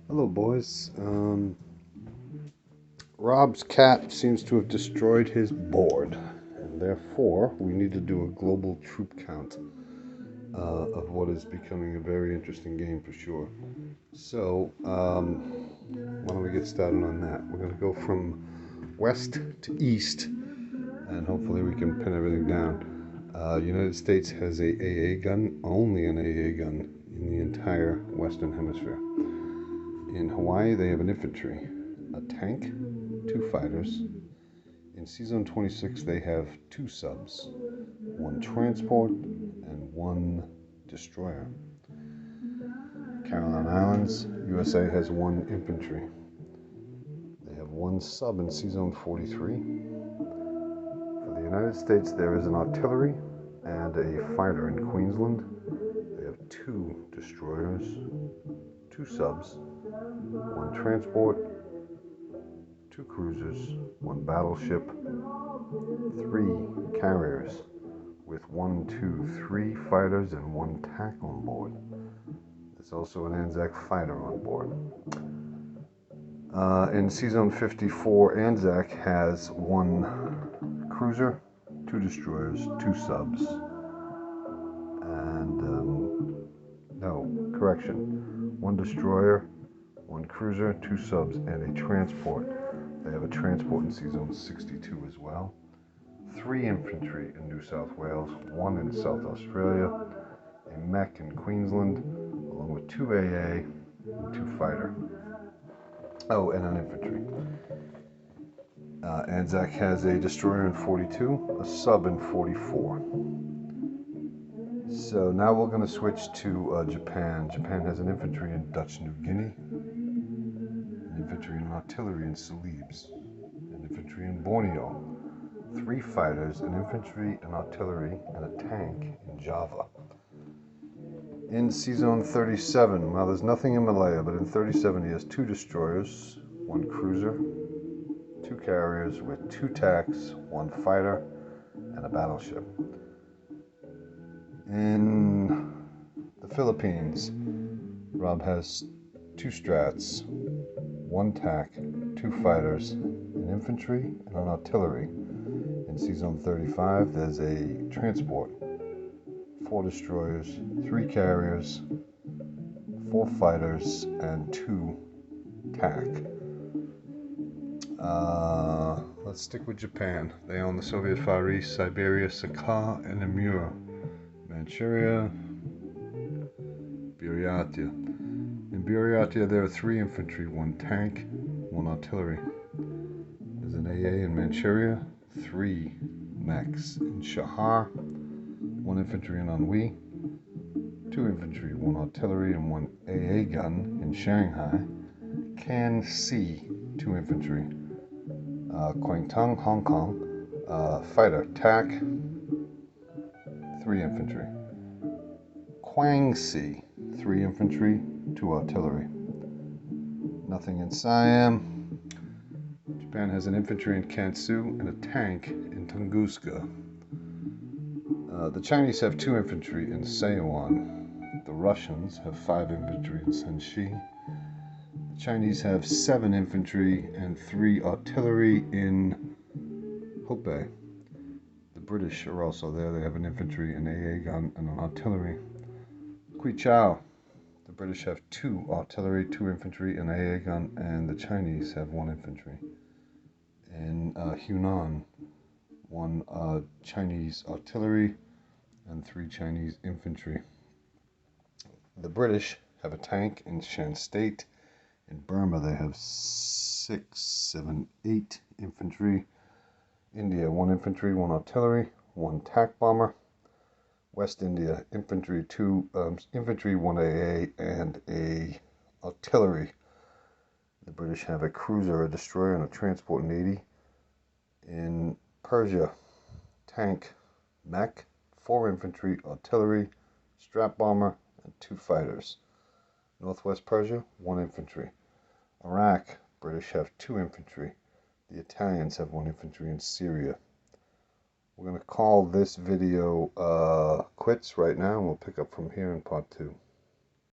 Hello, boys. Rob's cat seems to have destroyed his board, and therefore we need to do a global troop count of what is becoming a very interesting game for sure. So, why don't we get started on that? We're going to go from west to east, and hopefully we can pin everything down. United States has a AA gun, only an AA gun in the entire Western Hemisphere. In Hawaii, they have an infantry, a tank, two fighters. In Season 26, they have two subs, one transport and one destroyer. Caroline Islands, USA has one infantry. They have one sub in Season 43. For the United States, there is an artillery and a fighter in Queensland. They have two destroyers, two subs, one transport, two cruisers, one battleship, three carriers, with 1, 2, 3 fighters and one TAC on board. There's also an Anzac fighter on board. In Season 54, Anzac has one cruiser, two destroyers, two subs, and one destroyer, one cruiser, two subs, and a transport. They have a transport in Season 62 as well. 3 infantry in New South Wales, 1 in South Australia, a mech in Queensland, along with 2 AA and 2 fighter. Oh, and an infantry. Anzac has a destroyer in 42, a sub in 44. So now we're going to switch to Japan. Japan has an infantry in Dutch New Guinea, an infantry and artillery in Celebes, an infantry in Borneo, 3 fighters, an infantry, an artillery, and a tank in Java. In Season 37, well, there's nothing in Malaya, but in 37 he has 2 destroyers, 1 cruiser, 2 carriers with 2 TACs, 1 fighter, and a battleship. In the Philippines, Rob has 2 strats, 1 TAC, 2 fighters, an infantry, and an artillery. In Season 35, there's a transport, 4 destroyers, 3 carriers, 4 fighters, and 2 TAC. Let's stick with Japan. They own the Soviet Far East, Siberia, Sakha, and Amur, Manchuria, Buryatia. In Buryatia, there are 3 infantry, 1 tank, 1 artillery. There's an AA in Manchuria, 3 mechs in Shahar, 1 infantry in Anhui, 2 infantry, 1 artillery, and 1 AA gun in Shanghai. Can C, 2 infantry. Kwangtung, Hong Kong, fighter, TAC, 3 infantry. Kwangsi, 3 infantry, 2 artillery. Nothing in Siam. Japan has an infantry in Kansu and a tank in Tunguska. The Chinese have 2 infantry in Sichuan. The Russians have 5 infantry in Shenxi. The Chinese have 7 infantry and 3 artillery in Hubei. The British are also there. They have an infantry, an AA gun, and an artillery. Quichao. The British have 2 artillery, 2 infantry, an AA gun, and the Chinese have 1 infantry. In Hunan, 1 Chinese artillery and 3 Chinese infantry. The British have a tank in Shan State. In Burma, they have 6, 7, 8 infantry. India, 1 infantry, 1 artillery, 1 TAC bomber. West India, infantry, 1 AA, and a artillery. The British have a cruiser, a destroyer, and a transport Navy. In Persia, tank, mech, 4 infantry, artillery, strap bomber, and 2 fighters. Northwest Persia, 1 infantry. Iraq, British have 2 infantry. The Italians have 1 infantry in Syria. We're going to call this video quits right now, and we'll pick up from here in part 2.